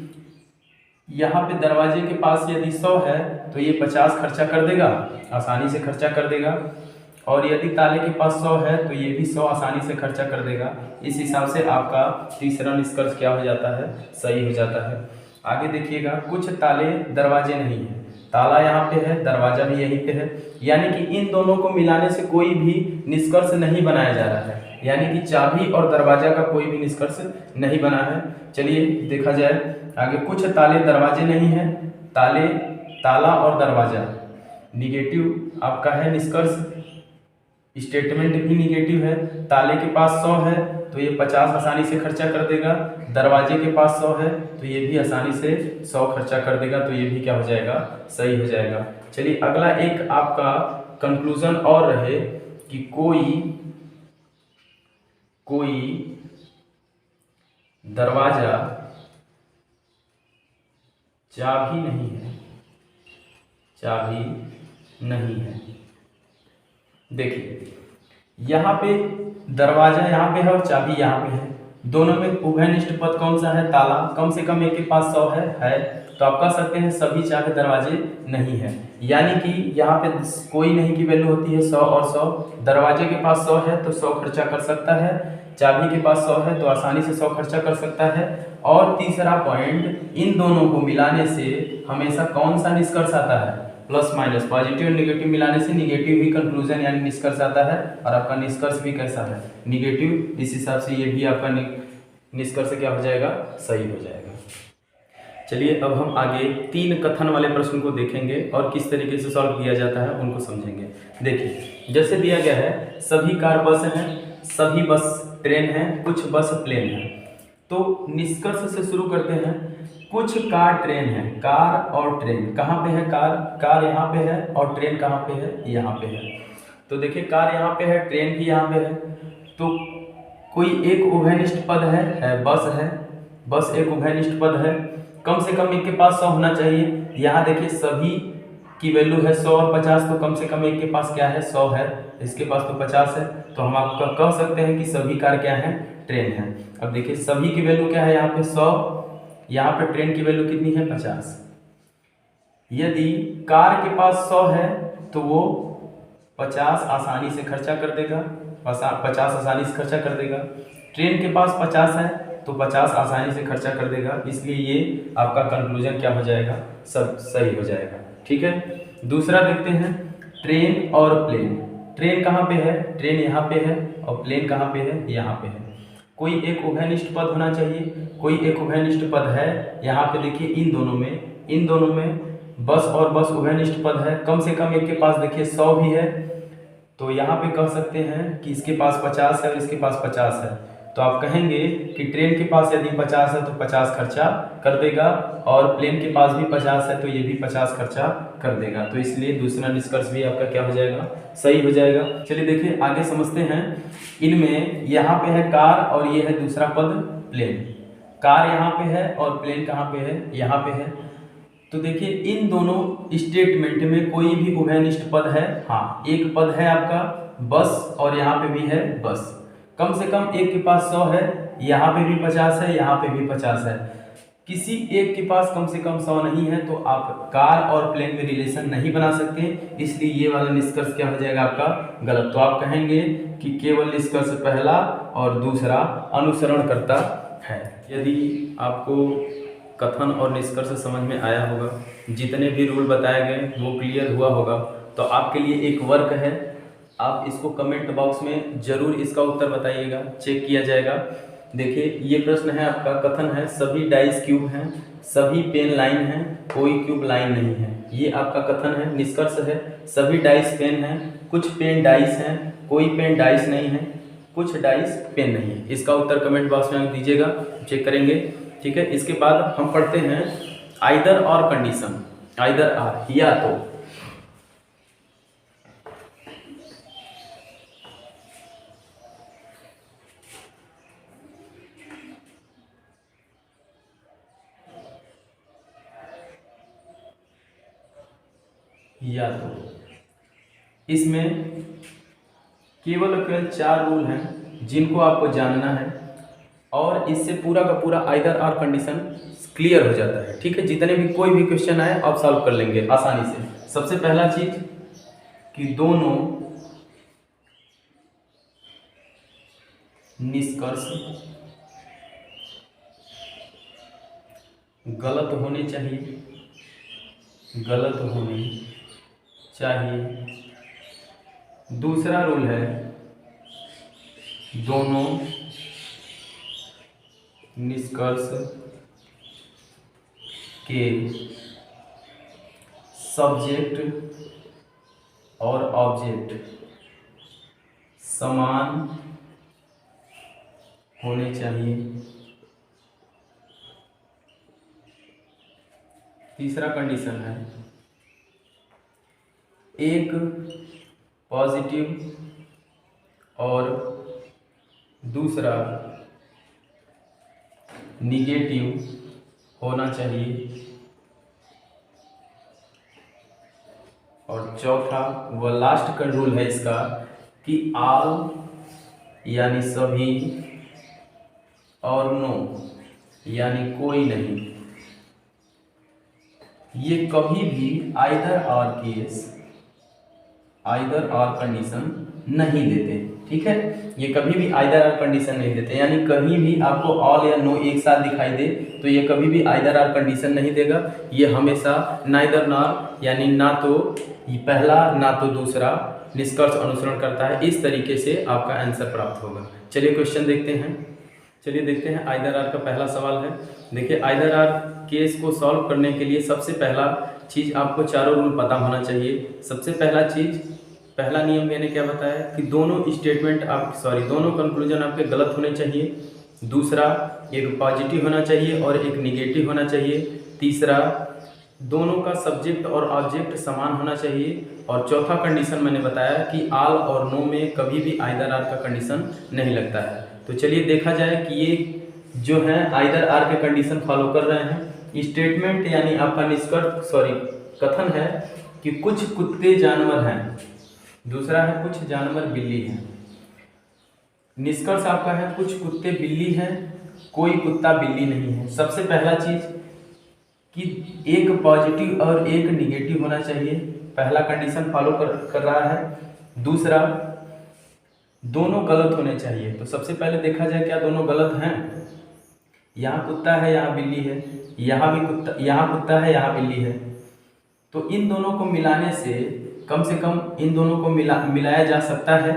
यहाँ पे दरवाजे के पास यदि 100 है तो ये 50 खर्चा कर देगा, आसानी से खर्चा कर देगा, और यदि ताले के पास 100 है तो ये भी 100 आसानी से खर्चा कर देगा। इस हिसाब से आपका तीसरा निष्कर्ष क्या हो जाता है, सही हो जाता है। आगे देखिएगा, कुछ ताले दरवाजे नहीं है, ताला यहाँ पे है, दरवाजा भी यहीं पे है, यानी कि इन दोनों को मिलाने से कोई भी निष्कर्ष नहीं बनाया जा रहा है, यानी कि चाबी और दरवाजा का कोई भी निष्कर्ष नहीं बना है। चलिए देखा जाए आगे, कुछ ताले दरवाजे नहीं है, ताला और दरवाजा निगेटिव आपका है निष्कर्ष, स्टेटमेंट भी निगेटिव है। ताले के पास 100 है तो ये 50 आसानी से खर्चा कर देगा, दरवाजे के पास 100 है तो ये भी आसानी से 100 खर्चा कर देगा, तो ये भी क्या हो जाएगा, सही हो जाएगा। चलिए अगला एक आपका कंक्लूजन और रहे कि कोई दरवाजा चाबी नहीं है। देखिए यहाँ पे दरवाजा यहाँ पे है और चाबी यहाँ पे है, दोनों में उभयनिष्ठ पद कौन सा है, ताला, कम से कम एक के पास 100 है, तो आप कह सकते हैं सभी चाबी दरवाजे नहीं है, यानी कि यहाँ पे कोई नहीं की वैल्यू होती है 100 और 100, दरवाजे के पास 100 है तो 100 खर्चा कर सकता है, चाबी के पास 100 है तो आसानी से 100 खर्चा कर सकता है। और तीसरा पॉइंट, इन दोनों को मिलाने से हमेशा कौन सा निष्कर्ष आता है, प्लस माइनस, पॉजिटिव और निगेटिव मिलाने से निगेटिव ही कंक्लूजन यानी निष्कर्ष आता है, और आपका निष्कर्ष भी कैसा है, निगेटिव। इस हिसाब से ये भी आपका निष्कर्ष क्या हो जाएगा, सही हो जाएगा। चलिए अब हम आगे 3 कथन वाले प्रश्न को देखेंगे और किस तरीके से सॉल्व किया जाता है उनको समझेंगे। देखिए जैसे दिया गया है, सभी कार बस हैं, सभी बस ट्रेन हैं, कुछ बस प्लेन हैं। तो निष्कर्ष से शुरू करते हैं। कुछ कार ट्रेन है, कार और ट्रेन कहाँ पे है, कार यहाँ पे है और ट्रेन कहाँ पे है, यहाँ पे है। तो देखिए कार यहाँ पे है, ट्रेन भी यहाँ पे है, तो कोई एक उभयनिष्ठ पद है, बस एक उभयनिष्ठ पद है, कम से कम एक के पास 100 होना चाहिए। यहाँ देखिए सभी की वैल्यू है 100 और 50, तो कम से कम एक के पास क्या है, 100 है, इसके पास तो 50 है, तो हम आपका कह सकते हैं कि सभी कार क्या है, ट्रेन है। अब देखिए सभी की वैल्यू क्या है, यहाँ पे 100, यहाँ पे ट्रेन की वैल्यू कितनी है, 50। यदि कार के पास 100 है तो वो 50 आसानी से खर्चा कर देगा, 50 आसानी से खर्चा कर देगा। ट्रेन के पास 50 है तो 50 आसानी से खर्चा कर देगा, इसलिए ये आपका कंक्लूजन क्या हो जाएगा, सब सही हो जाएगा। ठीक है, दूसरा देखते हैं, ट्रेन और प्लेन। ट्रेन कहाँ पे है, ट्रेन यहाँ पे है, और प्लेन कहाँ पे है, यहाँ पे है। कोई एक उभयनिष्ठ पद होना चाहिए, कोई एक उभयनिष्ठ पद है। यहाँ पे देखिए इन दोनों में बस और बस उभयनिष्ठ पद है, कम से कम एक के पास देखिए 100 भी है, तो यहाँ पे कह सकते हैं कि इसके पास 50 है और इसके पास 50 है, तो आप कहेंगे कि ट्रेन के पास यदि 50 है तो 50 खर्चा कर देगा, और प्लेन के पास भी 50 है तो ये भी 50 खर्चा कर देगा, तो इसलिए दूसरा निष्कर्ष भी आपका क्या हो जाएगा, सही हो जाएगा। चलिए देखिए आगे समझते हैं। इनमें यहाँ पे है कार और ये है दूसरा पद प्लेन, कार यहाँ पे है और प्लेन कहाँ पे है, यहाँ पे है। तो देखिए इन दोनों स्टेटमेंट में कोई भी उभयनिष्ठ पद है, हाँ एक पद है आपका बस, और यहाँ पे भी है बस, कम से कम एक के पास 100 है, यहाँ पे भी 50 है, यहाँ पे भी 50 है। किसी एक के पास कम से कम 100 नहीं है तो आप कार और प्लेन में रिलेशन नहीं बना सकते, इसलिए ये वाला निष्कर्ष क्या हो जाएगा आपका गलत। तो आप कहेंगे कि केवल निष्कर्ष पहला और दूसरा अनुसरण करता है। यदि आपको कथन और निष्कर्ष समझ में आया होगा, जितने भी रूल बताए गए वो क्लियर हुआ होगा, तो आपके लिए एक वर्क है, आप इसको कमेंट बॉक्स में जरूर इसका उत्तर बताइएगा, चेक किया जाएगा। देखिए ये प्रश्न है आपका, कथन है सभी डाइस क्यूब हैं, सभी पेन लाइन हैं, कोई क्यूब लाइन नहीं है। ये आपका कथन है। निष्कर्ष है सभी डाइस पेन हैं, कुछ पेन डाइस हैं, कोई पेन डाइस नहीं है, कुछ डाइस पेन नहीं है। इसका उत्तर कमेंट बॉक्स में दीजिएगा, चेक करेंगे। ठीक है, इसके बाद हम पढ़ते हैं आइदर और कंडीशन। आइदर आर, या तो। या तो इसमें केवल और केवल 4 रूल हैं जिनको आपको जानना है, और इससे पूरा का पूरा आइदर आर कंडीशन क्लियर हो जाता है। ठीक है, जितने भी कोई भी क्वेश्चन आए आप सॉल्व कर लेंगे आसानी से। सबसे पहला चीज कि दोनों निष्कर्ष गलत होने चाहिए, गलत होने चाहिए। दूसरा रूल है दोनों निष्कर्ष के सब्जेक्ट और ऑब्जेक्ट समान होने चाहिए। तीसरा कंडीशन है एक पॉजिटिव और दूसरा निगेटिव होना चाहिए। और चौथा व लास्ट का रूल है इसका कि ऑल यानी सभी और नो यानी कोई नहीं, ये कभी भी आइदर और केस, आइदर और कंडीशन नहीं देते। ठीक है, ये कभी भी आइदर और कंडीशन नहीं देते, यानी कहीं भी आपको ऑल या नो एक साथ दिखाई दे तो ये कभी भी आइदर और कंडीशन नहीं देगा। ये हमेशा नाइदर नॉर यानी ना तो पहला ना तो दूसरा निष्कर्ष अनुसरण करता है। इस तरीके से आपका आंसर प्राप्त होगा। चलिए क्वेश्चन देखते हैं। चलिए देखते हैं आइदर आर का पहला सवाल है। देखिए आइदर आर केस को सॉल्व करने के लिए सबसे पहला चीज़ आपको चारों रूल पता होना चाहिए। सबसे पहला चीज़, पहला नियम मैंने क्या बताया कि दोनों स्टेटमेंट दोनों कंक्लूजन आपके गलत होने चाहिए। दूसरा, एक पॉजिटिव होना चाहिए और एक निगेटिव होना चाहिए। तीसरा, दोनों का सब्जेक्ट और ऑब्जेक्ट समान होना चाहिए। और चौथा कंडीशन मैंने बताया कि आल और नो में कभी भी आइदर आर का कंडीशन नहीं लगता है। तो चलिए देखा जाए कि ये जो है आइदर आर के कंडीशन फॉलो कर रहे हैं। स्टेटमेंट यानी आपका निष्कर्ष कथन है कि कुछ कुत्ते जानवर हैं, दूसरा है कुछ जानवर बिल्ली हैं। निष्कर्ष आपका है कुछ कुत्ते बिल्ली हैं, कोई कुत्ता बिल्ली नहीं है। सबसे पहला चीज कि एक पॉजिटिव और एक निगेटिव होना चाहिए, पहला कंडीशन फॉलो कर रहा है। दूसरा, दोनों गलत होने चाहिए। तो सबसे पहले देखा जाए क्या दोनों गलत हैं। यहाँ कुत्ता है, यहाँ बिल्ली है, यहाँ भी कुत्ता, यहाँ कुत्ता है, यहाँ बिल्ली है। तो इन दोनों को मिलाने से कम इन दोनों को मिलाया जा सकता है।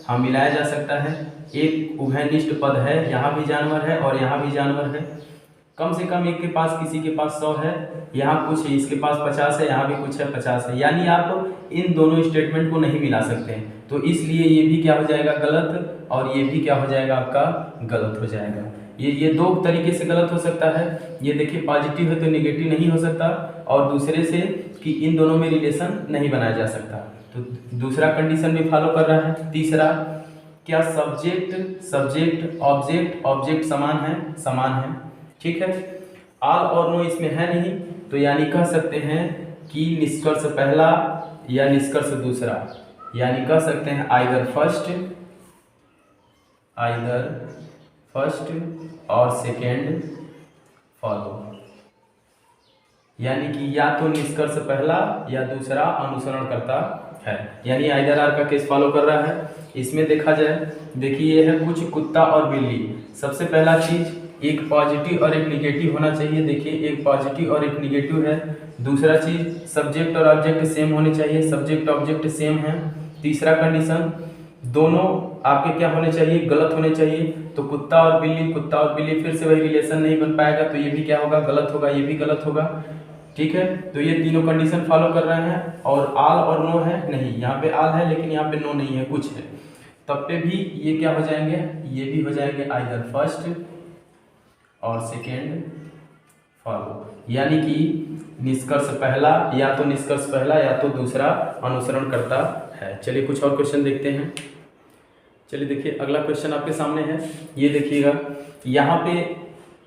हाँ, मिलाया जा सकता है। एक उभयनिष्ठ पद है, यहाँ भी जानवर है और यहाँ भी जानवर है। कम से कम एक के पास, किसी के पास 100 है, यहाँ कुछ है, इसके पास 50 है, यहाँ भी कुछ है 50 है। यानी आप इन दोनों स्टेटमेंट को नहीं मिला सकते हैं। तो इसलिए ये भी क्या हो जाएगा गलत, और ये भी क्या हो जाएगा आपका गलत हो जाएगा। ये दो तरीके से गलत हो सकता है। ये देखिए पॉजिटिव है तो निगेटिव नहीं हो सकता, और दूसरे से कि इन दोनों में रिलेशन नहीं बनाया जा सकता। तो दूसरा कंडीशन भी फॉलो कर रहा है। तीसरा, क्या सब्जेक्ट ऑब्जेक्ट समान है। ठीक है, आल और नो इसमें है नहीं, तो यानी कह सकते हैं कि निष्कर्ष पहला या निष्कर्ष दूसरा, यानी कह सकते हैं आइदर फर्स्ट और सेकेंड फॉलो। यानी कि या तो निष्कर्ष पहला या दूसरा अनुसरण करता है, यानी आइदर आर का केस फॉलो कर रहा है। इसमें देखा जाए, देखिए ये है कुछ कुत्ता और बिल्ली। सबसे पहला चीज एक पॉजिटिव और एक निगेटिव होना चाहिए। देखिए एक पॉजिटिव और एक निगेटिव है। दूसरा चीज सब्जेक्ट और ऑब्जेक्ट सेम होने चाहिए, सब्जेक्ट ऑब्जेक्ट सेम है। तीसरा कंडीशन दोनों आपके क्या होने चाहिए, गलत होने चाहिए। तो कुत्ता और बिल्ली फिर से वही रिलेशन नहीं बन पाएगा, तो ये भी क्या होगा, गलत होगा, ये भी गलत होगा। ठीक है, तो ये तीनों कंडीशन फॉलो कर रहे हैं। और आल और नो है नहीं, यहाँ पे आल है लेकिन यहाँ पे नो नहीं है, कुछ है, तब पे भी ये क्या हो जाएंगे, ये भी हो जाएंगे आइदर फर्स्ट और सेकेंड फॉलो, यानी कि निष्कर्ष पहला या तो दूसरा अनुसरण करता है। चलिए कुछ और क्वेश्चन देखते हैं। चलिए देखिए अगला क्वेश्चन आपके सामने है, ये देखिएगा। यहाँ पे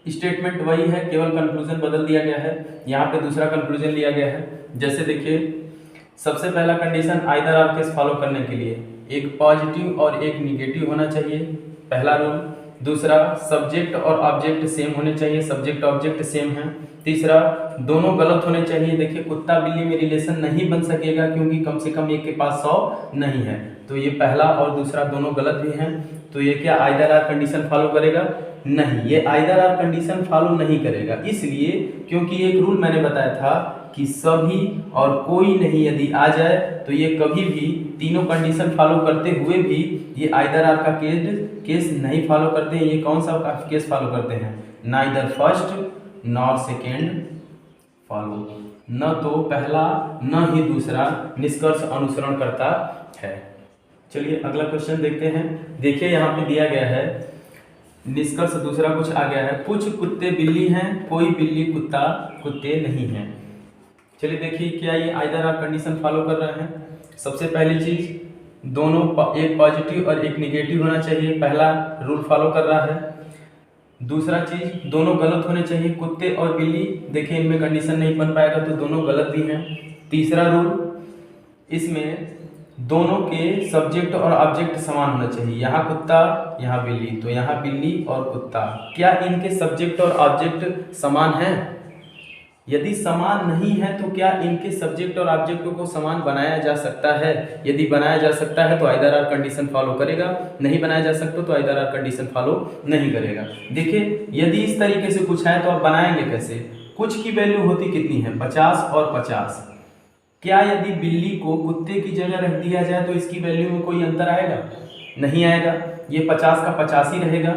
स्टेटमेंट वही है, केवल कंक्लूजन बदल दिया गया है। यहाँ पे दूसरा कंक्लूजन लिया गया है। जैसे देखिए सबसे पहला condition either or case follow करने के लिए एक पॉजिटिव और एक निगेटिव होना चाहिए, पहला रूल। दूसरा सब्जेक्ट और ऑब्जेक्ट सेम होने चाहिए, सब्जेक्ट ऑब्जेक्ट सेम है। तीसरा दोनों गलत होने चाहिए। देखिए कुत्ता बिल्ली में रिलेशन नहीं बन सकेगा क्योंकि कम से कम एक के पास 100 नहीं है, तो ये पहला और दूसरा दोनों गलत भी हैं। तो ये क्या आइदर आर कंडीशन फॉलो करेगा, नहीं, ये आइदर आर कंडीशन फॉलो नहीं करेगा। इसलिए क्योंकि एक रूल मैंने बताया था कि सभी और कोई नहीं यदि आ जाए तो ये कभी भी तीनों कंडीशन फॉलो करते हुए भी ये आइदर आर का केस नहीं फॉलो करते हैं। ये कौन सा केस फॉलो करते हैं, neither first nor second follow, न तो पहला न ही दूसरा निष्कर्ष अनुसरण करता है। चलिए अगला क्वेश्चन देखते हैं। देखिए यहाँ पे दिया गया है निष्कर्ष दूसरा कुछ आ गया है, कुछ कुत्ते बिल्ली हैं, कोई बिल्ली कुत्ता कुत्ते नहीं हैं। चलिए देखिए क्या ये आइदर आर कंडीशन फॉलो कर रहे हैं। सबसे पहली चीज दोनों एक पॉजिटिव और एक निगेटिव होना चाहिए, पहला रूल फॉलो कर रहा है। दूसरा चीज दोनों गलत होने चाहिए, कुत्ते और बिल्ली, देखिए इनमें कंडीशन नहीं बन पाएगा तो दोनों गलत भी हैं। तीसरा रूल इसमें दोनों के सब्जेक्ट और ऑब्जेक्ट समान होना चाहिए, यहाँ कुत्ता यहाँ बिल्ली, तो यहाँ बिल्ली और कुत्ता, क्या इनके सब्जेक्ट और ऑब्जेक्ट समान हैं? यदि समान नहीं है तो क्या इनके सब्जेक्ट और ऑब्जेक्ट को समान बनाया जा सकता है? यदि बनाया जा सकता है तो आइदर आर कंडीशन फॉलो करेगा, नहीं बनाया जा सकता तो आइदर आर कंडीशन फॉलो नहीं करेगा। देखिए यदि इस तरीके से कुछ है तो आप बनाएंगे कैसे? कुछ की वैल्यू होती कितनी है, 50 और 50। क्या यदि बिल्ली को कुत्ते की जगह रख दिया जाए तो इसकी वैल्यू में कोई अंतर आएगा? नहीं आएगा, ये 50 का 50 ही रहेगा।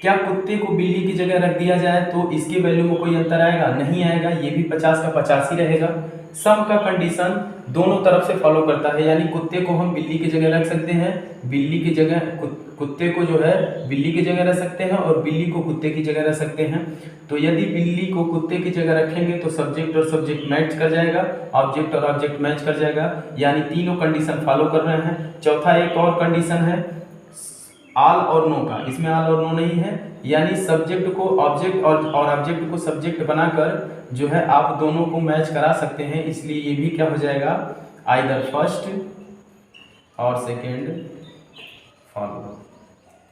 क्या कुत्ते को बिल्ली की जगह रख दिया जाए तो इसकी वैल्यू में कोई अंतर आएगा? नहीं आएगा, ये भी 50 का 50 ही रहेगा। सम का कंडीशन दोनों तरफ से फॉलो करता है, यानी कुत्ते को हम बिल्ली की जगह रख सकते हैं, बिल्ली की जगह कुत्ते को जो है बिल्ली की जगह रख सकते हैं और बिल्ली को कुत्ते की जगह रख सकते हैं। तो यदि बिल्ली को कुत्ते की जगह रखेंगे तो सब्जेक्ट और सब्जेक्ट मैच कर जाएगा, ऑब्जेक्ट और ऑब्जेक्ट मैच कर जाएगा, यानी तीनों कंडीशन फॉलो कर रहे हैं। चौथा एक और कंडीशन है आल और नो का, इसमें आल और नो नहीं है, यानी सब्जेक्ट को ऑब्जेक्ट और ऑब्जेक्ट को सब्जेक्ट बनाकर जो है आप दोनों को मैच करा सकते हैं, इसलिए ये भी क्या हो जाएगा आइदर फर्स्ट और सेकेंड फॉलो।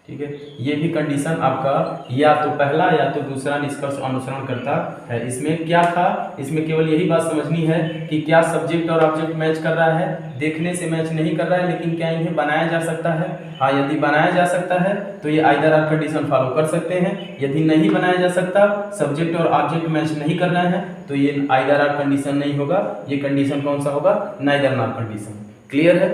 ठीक है, ये भी कंडीशन आपका या तो पहला या तो दूसरा निष्कर्ष अनुसरण करता है। इसमें क्या था, इसमें केवल यही बात समझनी है कि क्या सब्जेक्ट और ऑब्जेक्ट मैच कर रहा है, देखने से मैच नहीं कर रहा है, लेकिन क्या इन्हें बनाया जा सकता है? हाँ, यदि बनाया जा सकता है तो ये आइदर आर कंडीशन फॉलो कर सकते हैं। यदि नहीं बनाया जा सकता, सब्जेक्ट और ऑब्जेक्ट मैच नहीं कर रहे हैं, तो ये आइदर आर कंडीशन नहीं होगा, ये कंडीशन कौन सा होगा, नाइदर नॉर कंडीशन। क्लियर है?